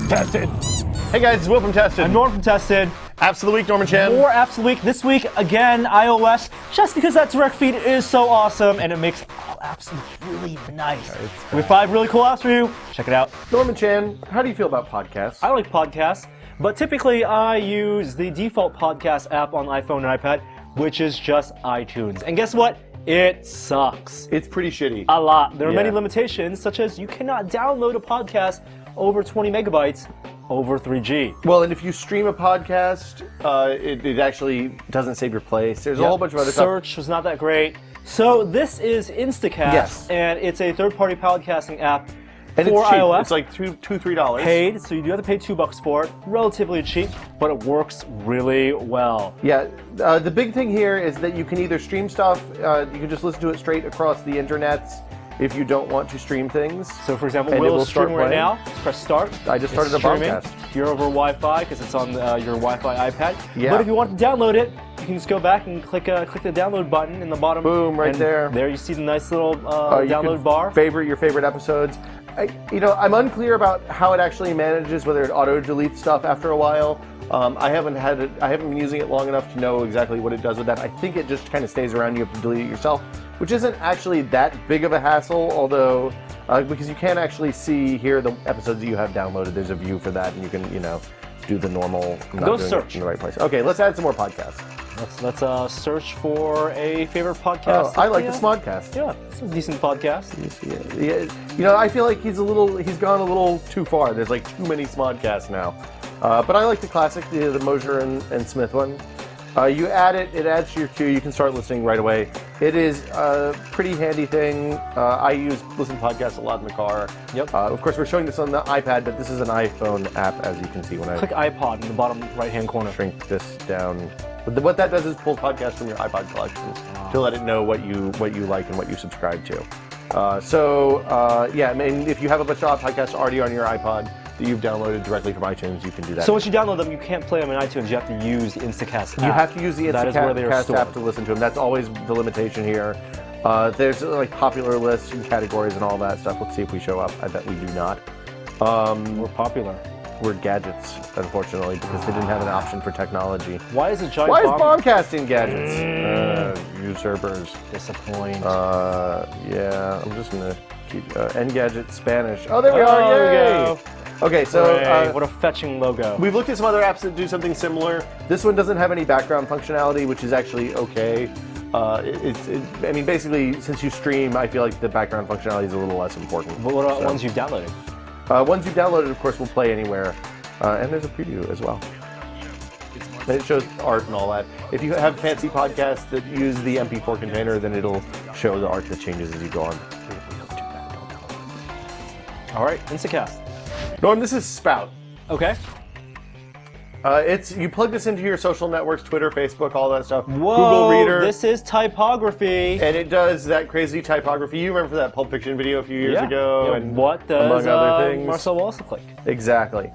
Tested. Hey guys, it's Will from Tested. I'm Norm from Tested. Apps of the week, Norman Chan. More apps of the week. This week, again, iOS, just because that direct feed is so awesome and it makes all apps look really nice. We have 5 really cool apps for you. Check it out. Norman Chan, how do you feel about podcasts? I like podcasts, but typically I use the default podcast app on iPhone and iPad, which is just iTunes. And guess what? It sucks. It's pretty shitty. A lot. There are many Yeah. limitations, such as you cannot download a podcast over 20 megabytes over 3G. Well, and if you stream a podcast, it actually doesn't save your place. There's a whole bunch of other stuff. Search was not that great. So this is Instacast, Yes. and it's a third-party podcasting app And for it's cheap. iOS. It's like $3. Paid, so you do have to pay $2 for it. Relatively cheap, but it works really well. Yeah, the big thing here is that you can either stream stuff, you can just listen to it straight across the internets if you don't want to stream things. So, for example, And it Will will is streaming start right playing. now. Just press start. I just started It's a streaming. podcast. You're over Wi-Fi because it's on your Wi-Fi iPad. Yeah. But if you want to download it, you can just go back and click the download button in the bottom. Boom, right and there. There you see the nice little You download can bar. Favorite your favorite episodes. I'm unclear about how it actually manages, whether it auto deletes stuff after a while. I haven't been using it long enough to know exactly what it does with that. I think it just kind of stays around. You have to delete it yourself, which isn't actually that big of a hassle. Although, because you can actually see here the episodes that you have downloaded. There's a view for that, and you can do the normal. I'm not Go doing search it in the right place. Okay, let's add some more podcasts. Let's search for a favorite podcast. I like the Smodcast. Yeah, it's a decent podcast. Yeah, I feel like he's gone a little too far. There's like too many Smodcasts now. But I like the classic, the Mosier and Smith one. You add it, it adds to your queue. You can start listening right away. It is a pretty handy thing. I listen to podcasts a lot in the car. Yep. Of course, we're showing this on the iPad, but this is an iPhone app, as you can see when I Click iPod in the bottom right-hand corner. shrink this down. But what that does is pulls podcasts from your iPod collection to let it know what you like and what you subscribe to. I mean, if you have a bunch of podcasts already on your iPod that you've downloaded directly from iTunes, you can do that. So once you download them, you can't play them in iTunes. You have to use the Instacast app. You have to use the That is where they are Instacast stored. app to listen to them. That's always the limitation here. There's like popular lists and categories and all that stuff. Let's see if we show up. I bet we do not. We're popular. We're gadgets, unfortunately, because they didn't have an option for technology. Why is a giant Why is bomb? Bombcasting gadgets? Usurpers. Disappoint. Yeah, I'm just gonna keep Engadget Spanish. Oh, there we are! There we Yay! go. Okay, so Hooray, what a fetching logo. we've looked at some other apps that do something similar. This one doesn't have any background functionality, which is actually okay. I mean, basically, since you stream, I feel like the background functionality is a little less important. But what about So, ones you've downloaded? Ones you've downloaded, of course, will play anywhere, and there's a preview as well. It shows art and all that. If you have fancy podcasts that use the MP4 container, then it'll show the art that changes as you go on. All right, Instacast. Norm, this is Spout. Okay. You plug this into your social networks, Twitter, Facebook, all that stuff. Whoa, Google Reader. this is typography. And it does that crazy typography. You remember that Pulp Fiction video a few years ago? Yeah, And what does among other things. Marcel Wallace look like? Exactly.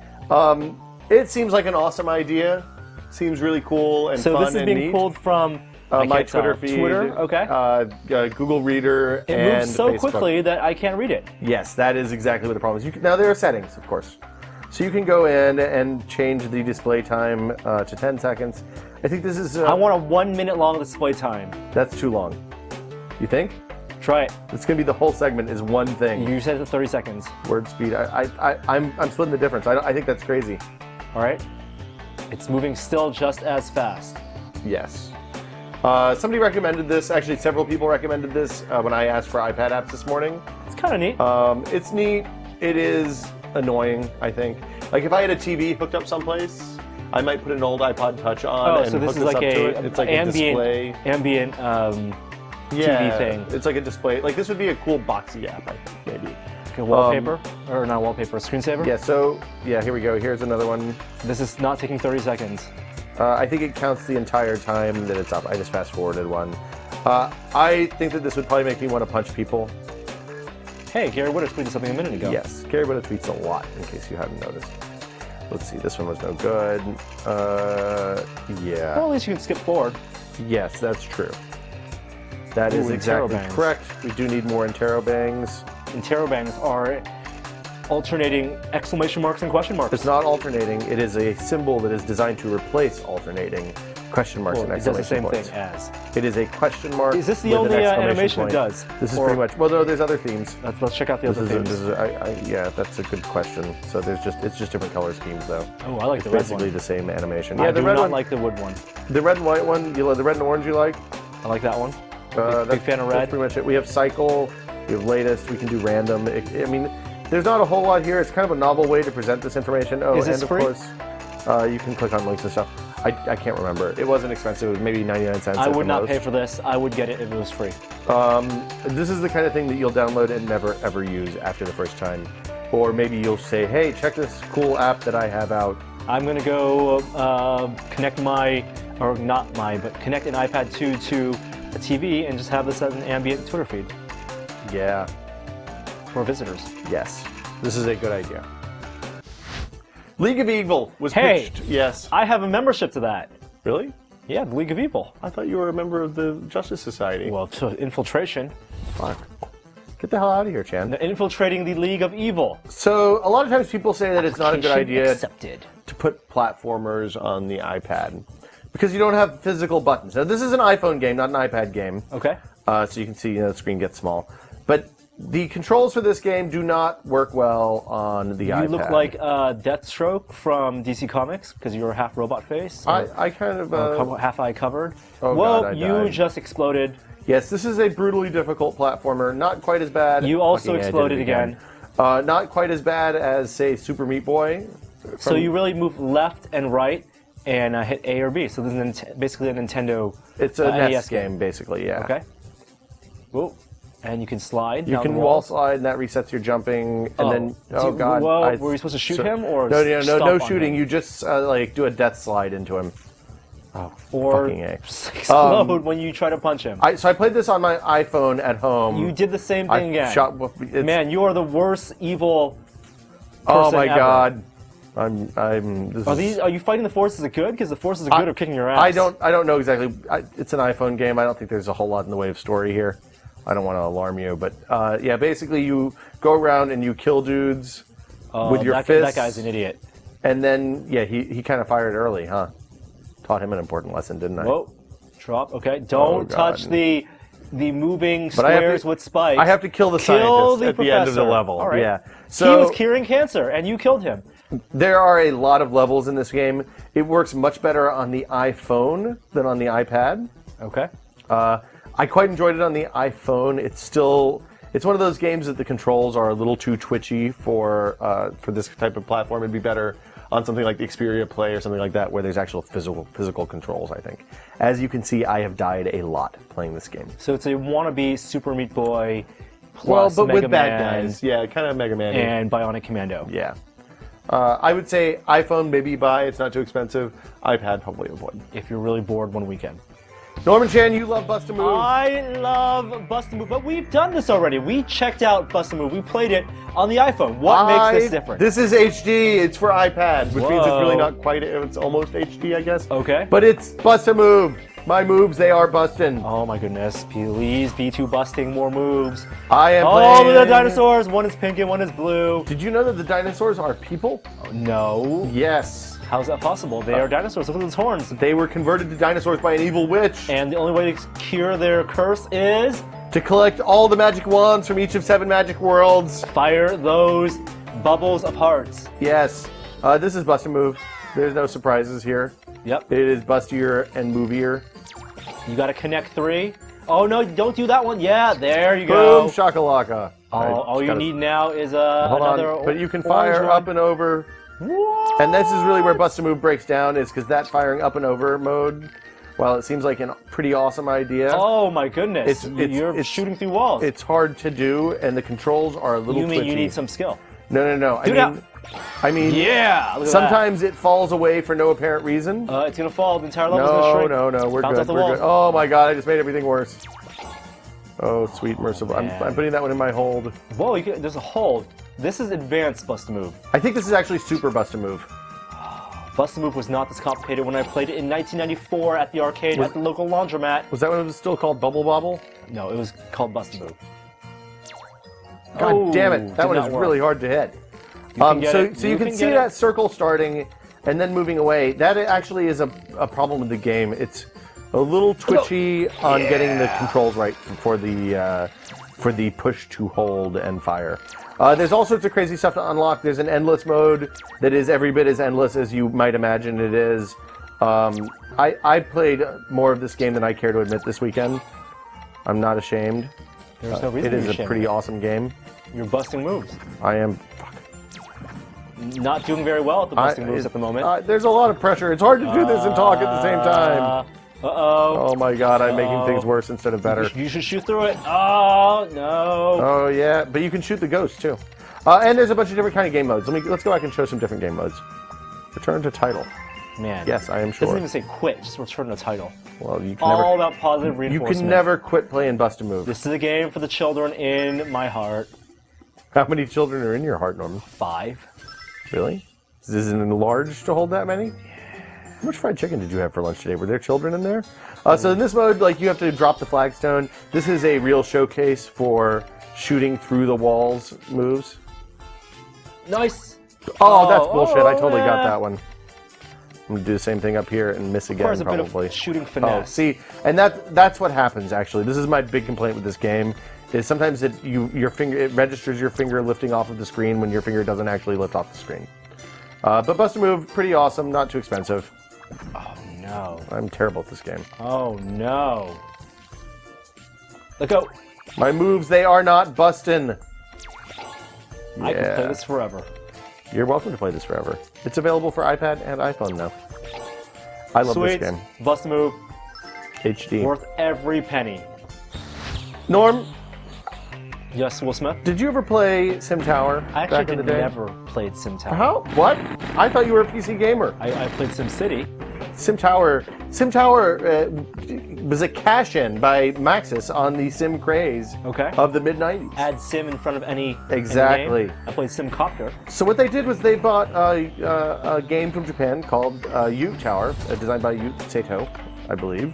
It seems like an awesome idea. Seems really cool and So fun this is and being neat. pulled from I My can't tell. Twitter feed. Twitter, okay. Google Reader It and moves so Facebook. quickly that I can't read it. Yes, that is exactly what the problem is. Now there are settings, of course. So you can go in and change the display time to 10 seconds. I think this is... I want a 1 minute long display time. That's too long. You think? Try it. It's going to be the whole segment is one thing. You said it 30 seconds. Word speed. I'm splitting the difference. I think that's crazy. All right. It's moving still just as fast. Yes. Somebody recommended this. Actually, several people recommended this when I asked for iPad apps this morning. It's kind of neat. It's neat. It is annoying, I think. Like if I had a TV hooked up someplace, I might put an old iPod Touch on and so this hook is this like up to it. a It's like a display. ambient TV thing. It's like a display. Like this would be a cool boxy app, I think, maybe. Okay, wallpaper, or not wallpaper, screensaver. Yeah. So here we go. Here's another one. This is not taking 30 seconds. I think it counts the entire time that it's up. I just fast forwarded one. I think that this would probably make me want to punch people. Hey, Gary Woodard tweeted something a minute ago. Yes, Gary Whitta tweets a lot, in case you haven't noticed. Let's see, this one was no good. Yeah. Well, at least you can skip forward. Yes, that's true. That is exactly interrobangs. correct. We do need more interrobangs. Interrobangs are alternating exclamation marks and question marks. It's not alternating. It is a symbol that is designed to replace alternating question marks and It does the exclamation same points. thing as. It is a question mark. Is this the with an only exclamation animation point. it does? This is Or- pretty much. Well, no, there's other themes. Let's check out the other themes. Yeah, that's a good question. So it's just different color schemes though. Oh, I like It's the red basically one. the same animation. I Yeah, the do red not one, like the wood one. the red and white one. You like the red and orange? You like? I like that one. Big fan of That's red. pretty much it. We have cycle. We have latest. We can do random. I mean, there's not a whole lot here. It's kind of a novel way to present this information. Oh, Is this and of free? course, you can click on links and stuff. I can't remember. It wasn't expensive. It was maybe 99 cents. I at would the not most. pay for this. I would get it if it was free. This is the kind of thing that you'll download and never ever use after the first time, or maybe you'll say, "Hey, check this cool app that I have out." I'm gonna go connect connect an iPad 2 to a TV and just have this as an ambient Twitter feed Yeah. for visitors. Yes. This is a good idea. League of Evil was Hey! pitched. Yes. I have a membership to that. Really? Yeah, the League of Evil. I thought you were a member of the Justice Society. Well, infiltration. Fuck. Get the hell out of here, Chan. Infiltrating the League of Evil. So, a lot of times people say that it's not a good Application idea accepted. to put platformers on the iPad because you don't have physical buttons. Now, this is an iPhone game, not an iPad game. Okay. So you can see the screen gets small. But the controls for this game do not work well on the iPad. You look like Deathstroke from DC Comics because you're half robot face. I kind of... half eye covered. Oh, Whoa, God, I you died. just exploded. Yes, this is a brutally difficult platformer. Not quite as bad. You also Fucking, I did it exploded again. Not quite as bad as, say, Super Meat Boy. So you really move left and right and hit A or B. So this is basically a Nintendo It's a NES NES game, basically, yeah. Okay. Whoa. And you can slide. You down can the wall walls. slide, and that resets your jumping, and then God! Whoa, were we supposed to shoot him or no stomp on shooting? him? You just like do a death slide into him. Oh, Or fucking A. explode when you try to punch him. So I played this on my iPhone at home. You did the same thing again. It's, Man, you are the worst evil person oh my ever. God! I'm. This is, Are you fighting the forces of good? Because the forces of good are kicking your ass. I don't know exactly. It's an iPhone game. I don't think there's a whole lot in the way of story here. I don't want to alarm you, but yeah, basically you go around and you kill dudes with your fists. That guy's an idiot. And then, yeah, he kind of fired early, huh? Taught him an important lesson, didn't I? Whoa, drop. Okay, don't God. touch the moving But I have squares to- with spikes. I have to kill the Kill scientist the at the end of the professor. level. All right. Yeah. He So was curing cancer, and you killed him. there are a lot of levels in this game. It works much better on the iPhone than on the iPad. Okay. I quite enjoyed it on the iPhone. It's one of those games that the controls are a little too twitchy for this type of platform. It'd be better on something like the Xperia Play or something like that, where there's actual physical controls, I think. As you can see, I have died a lot playing this game. So it's a wannabe Super Meat Boy plus but Mega with bad Man guys. Yeah, kind of Mega Man. and Bionic Commando. Yeah. I would say iPhone, maybe buy. It's not too expensive. iPad, probably avoid. If you're really bored one weekend. Norman Chan, you love Bust a Move. I love Bust a Move, but we've done this already. We checked out Bust a Move. We played it on the iPhone. What makes this different? This is HD. It's for iPad, which means it's really Whoa. not quite. It's almost HD, I guess. Okay. But it's Bust a Move. My moves, they are bustin'. Oh my goodness! Please be too busting more moves. I am Oh, playing. look at the dinosaurs. One is pink and one is blue. Did you know that the dinosaurs are people? No. Yes. How's that possible? They are dinosaurs. Look at those horns. They were converted to dinosaurs by an evil witch And the only way to cure their curse is to collect all the magic wands from each of 7 magic worlds. fire those bubbles of hearts. Yes. This is Bust a Move. There's no surprises here. Yep. It is bustier and movier. You got to connect 3. Oh no! Don't do that one. Yeah, there you Boom, go. shakalaka. All you need now is Hold another. on, but you can orange fire one. up and over. And this is really where Bust a Move breaks down, is because that firing up and over mode, while it seems like a pretty awesome idea, Oh my goodness! You're it's- shooting through walls. it's hard to do, and the controls are a little You mean twitchy. you need some skill? No. Do that. I mean, Yeah. Look at sometimes it falls away for no apparent reason. that. It's gonna fall. The entire level's gonna shrink. No, we're Bounce good. off the We're walls. good. Oh my God, I just made everything worse. Oh, sweet merciful. Man. I'm putting that one in my hold. Whoa! There's a hold. This is advanced Bust a Move. I think this is actually Super Bust a Move. Bust a Move was not this complicated when I played it in 1994 at the arcade at the local laundromat. Was that when it was still called Bubble Bobble? No, it was called Bust a Move. God Oh, damn it. That did one not is work. really hard to hit. So you can see that circle starting and then moving away. That actually is a problem with the game. It's a little twitchy on getting the controls right for the push to hold and fire. There's all sorts of crazy stuff to unlock. There's an endless mode that is every bit as endless as you might imagine it is. I played more of this game than I care to admit this weekend. I'm not ashamed. There's no reason it is a pretty awesome game. You're busting moves. I am. Not doing very well at the busting moves at the moment. There's a lot of pressure. It's hard to do this and talk at the same time. Oh my god, I'm making things worse instead of better. You should shoot through it. Oh, no. Oh yeah, but you can shoot the ghost too. And there's a bunch of different kind of game modes. Let's go back and show some different game modes. Return to title. Man. Yes, I am sure. It doesn't even say quit, just return the title. Well, you can all about positive reinforcement. You can never quit playing Bust a Move. This is a game for the children in my heart. How many children are in your heart, Norman? 5. Really? Is it enlarged to hold that many? How much fried chicken did you have for lunch today? Were there children in there? So in this mode, like, you have to drop the flagstone. This is a real showcase for shooting through the walls moves. Nice. Oh, that's bullshit. I totally got that one. I'm gonna do the same thing up here and miss again, probably. A bit of shooting finesse. Oh, see, and that's what happens actually. This is my big complaint with this game. Is sometimes it registers your finger lifting off of the screen when your finger doesn't actually lift off the screen. But Bust a Move, pretty awesome, not too expensive. Oh no. I'm terrible at this game. Oh no. Let go. My moves, they are not bustin'. Yeah. I can play this forever. You're welcome to play this forever. It's available for iPad and iPhone now. I love this game. Bust a Move. HD. Worth every penny. Norm? Yes, Will Smith? Did you ever play Sim Tower I back in the day? never played Sim Tower. How? What? I thought you were a PC gamer. I played Sim City. Sim Tower was a cash-in by Maxis on the Sim craze of the mid-90s. Add Sim in front of any Exactly. game. I played Sim Copter. So what they did was they bought a game from Japan called Ute Tower, designed by Ute Sato, I believe,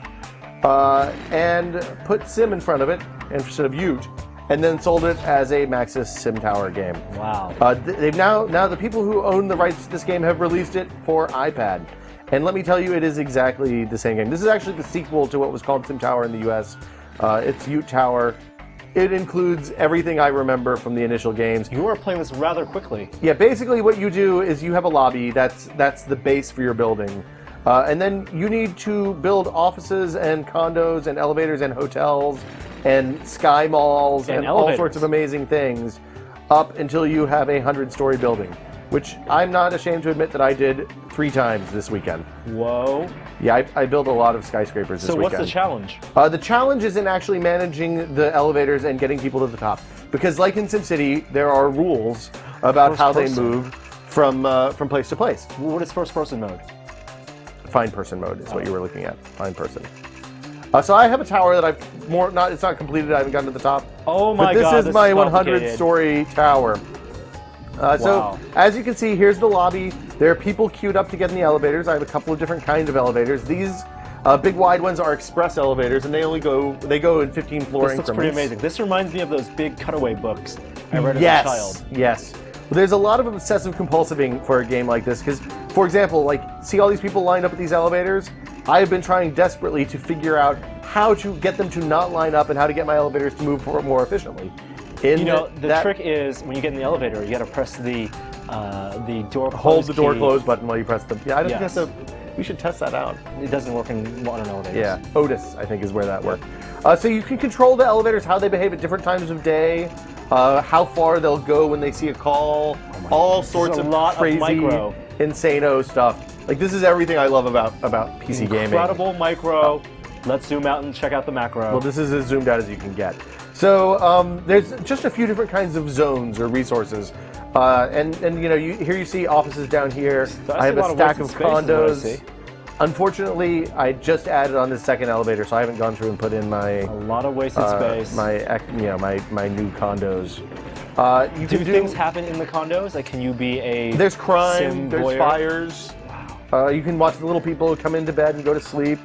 and put Sim in front of it instead of Ute, and then sold it as a Maxis Sim Tower game. Wow. They've now the people who own the rights to this game have released it for iPad. And let me tell you, it is exactly the same game. This is actually the sequel to what was called Sim Tower in the US. It's Ute Tower. It includes everything I remember from the initial games. You are playing this rather quickly. Yeah, basically what you do is you have a lobby. That's the base for your building. And then you need to build offices and condos and elevators and hotels and sky malls and all sorts of amazing things up until you have a 100-story building, which I'm not ashamed to admit that I did 3 times this weekend. Whoa. Yeah, I built a lot of skyscrapers this weekend. So what's the challenge? The challenge is in actually managing the elevators and getting people to the top. Because like in SimCity, there are rules about how they move from place to place. What is first-person mode? Find person mode is what you were looking at. Find person. So I have a tower that it's not completed, I haven't gotten to the top. Oh my god, But this is my 100-story tower. So, as you can see, here's the lobby. There are people queued up to get in the elevators. I have a couple of different kinds of elevators. These big wide ones are express elevators, and they go in 15-floor increments. This looks pretty amazing. This reminds me of those big cutaway books I read as a child. Yes. Well, there's a lot of obsessive compulsiving for a game like this, because, for example, like, see all these people lined up at these elevators? I have been trying desperately to figure out how to get them to not line up and how to get my elevators to move more efficiently. The trick is when you get in the elevator, you got to press the door close Hold the door key. close button while you press the. Yeah, I don't think that's we should test that out. It doesn't work in modern elevators. Yeah, Otis, I think, is where that works. So you can control the elevators, how they behave at different times of day, how far they'll go when they see a call, all sorts of crazy, insano stuff. Like, this is everything I love about PC gaming. Incredible micro. Let's zoom out and check out the macro. Well, this is as zoomed out as you can get. So there's just a few different kinds of zones or resources. And here you see offices down here. I have a stack of condos. Unfortunately, I just added on this second elevator, so I haven't gone through and put in my a lot of wasted space. My new condos. Do things happen in the condos? Like, can you be a There's crime. sim There's voyeur? fires. Wow. You can watch the little people come into bed and go to sleep.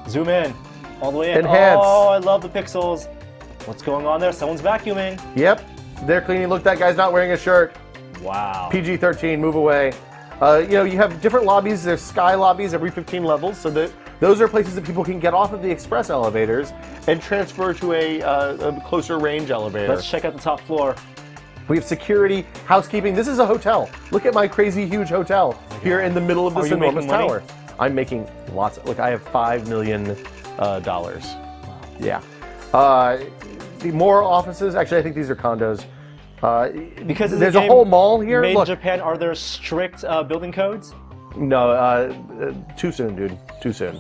Zoom in, all the way in. Enhance. Oh, I love the pixels. What's going on there? Someone's vacuuming. Yep, they're cleaning. Look, that guy's not wearing a shirt. Wow. PG-13, move away. You know, you have different lobbies. There's sky lobbies every 15 levels, so that those are places that people can get off of the express elevators and transfer to a closer range elevator. Let's check out the top floor. We have security, housekeeping. This is a hotel. Look at my crazy huge hotel here in the middle of this enormous tower. I'm making lots. Look, I have $5 million. Yeah. More offices. Actually, I think these are condos. Because there's a whole mall here. Made Look. in Japan, are there strict building codes? No, too soon, dude. Too soon.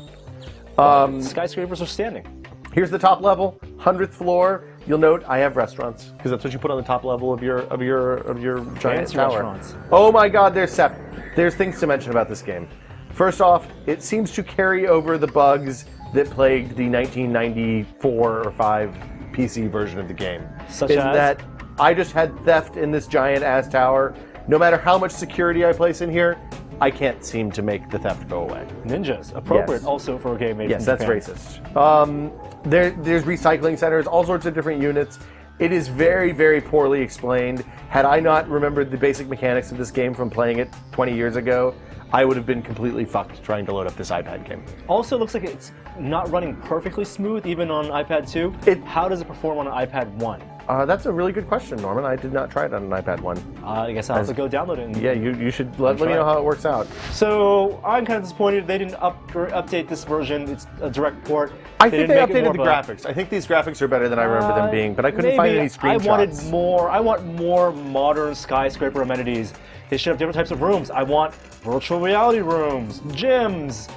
Skyscrapers are standing. Here's the top level, 100th floor. You'll note I have restaurants because that's what you put on the top level of your giant Fancy tower. restaurants. Oh my God, there's things to mention about this game. First off, it seems to carry over the bugs that plagued the 1994 or 5 PC version of the game. Such in as? that I just had theft in this giant ass tower. No matter how much security I place in here, I can't seem to make the theft go away. Ninjas, appropriate Yes. also for a game made Yes, from that's Japan. racist. There's recycling centers, all sorts of different units. It is very, very poorly explained. Had I not remembered the basic mechanics of this game from playing it 20 years ago, I would have been completely fucked trying to load up this iPad game. Also, it looks like it's not running perfectly smooth even on iPad 2. How does it perform on an iPad 1? That's a really good question, Norman. I did not try it on an iPad 1. I guess I'll have to go download it. Yeah, you should let me know how it works out. So I'm kind of disappointed they didn't update this version. It's a direct port. I think they didn't make it updated the more of a- graphics. I think these graphics are better than I remember them being, but I couldn't find any screenshots. I want more modern skyscraper amenities. They should have different types of rooms. I want virtual reality rooms, gyms,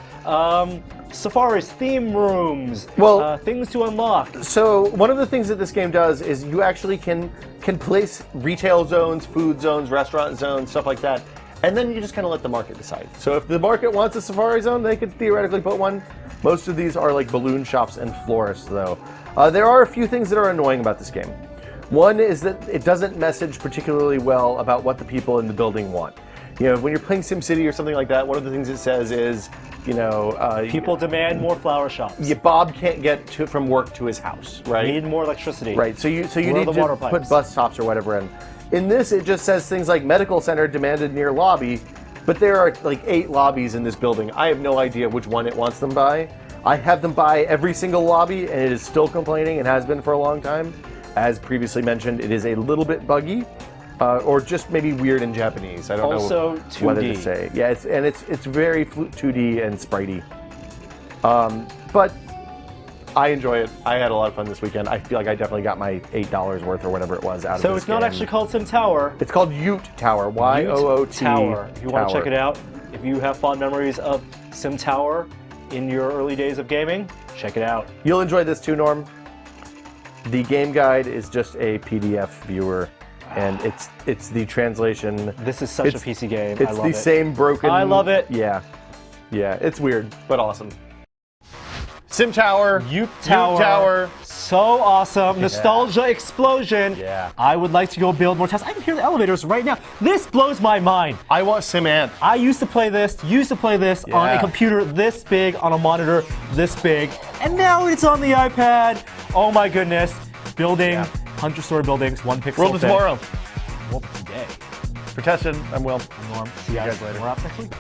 safaris, theme rooms, Well- things to unlock. So one of the things that this game does is you actually can place retail zones, food zones, restaurant zones, stuff like that, and then you just kind of let the market decide. So if the market wants a safari zone, they could theoretically put one. Most of these are like balloon shops and florists, though. There are a few things that are annoying about this game. One is that it doesn't message particularly well about what the people in the building want. You know, when you're playing SimCity or something like that, one of the things it says is, you know, People demand more flower shops. Bob can't get from work to his house, right? Need more electricity. Right. So you Where are need the to water put pipes? bus stops or whatever in. In this, it just says things like medical center demanded near lobby, but there are like 8 lobbies in this building. I have no idea which one it wants them by. I have them by every single lobby, and it is still complaining and has been for a long time. As previously mentioned, it is a little bit buggy, or just maybe weird in Japanese. I don't Also, know 2D. whether to say. Yeah, it's very 2D and spritey. But I enjoy it. I had a lot of fun this weekend. I feel like I definitely got my $8 worth or whatever it was out of this So it's not game. actually called Sim Tower. It's called Ute Tower. Y-O-O-T Tower. If you want to Tower. check it out, if you have fond memories of Sim Tower in your early days of gaming, check it out. You'll enjoy this too, Norm. The game guide is just a PDF viewer, and it's the translation. This is such a PC game. I It's love the it. same broken. I love it. Yeah, it's weird but awesome. Sim Tower, Ute Tower. So awesome. Nostalgia explosion. Yeah. I would like to go build more towers. I can hear the elevators right now. This blows my mind. I want Sim Ant. I used to play this on a Yeah. computer this big, on a monitor this big, and now it's on the iPad. Oh my goodness. Building 100-story buildings, 1 pixel. World of thick. tomorrow. World of today. For Tested, I'm Will. Norm. See you guys later. We're up next week.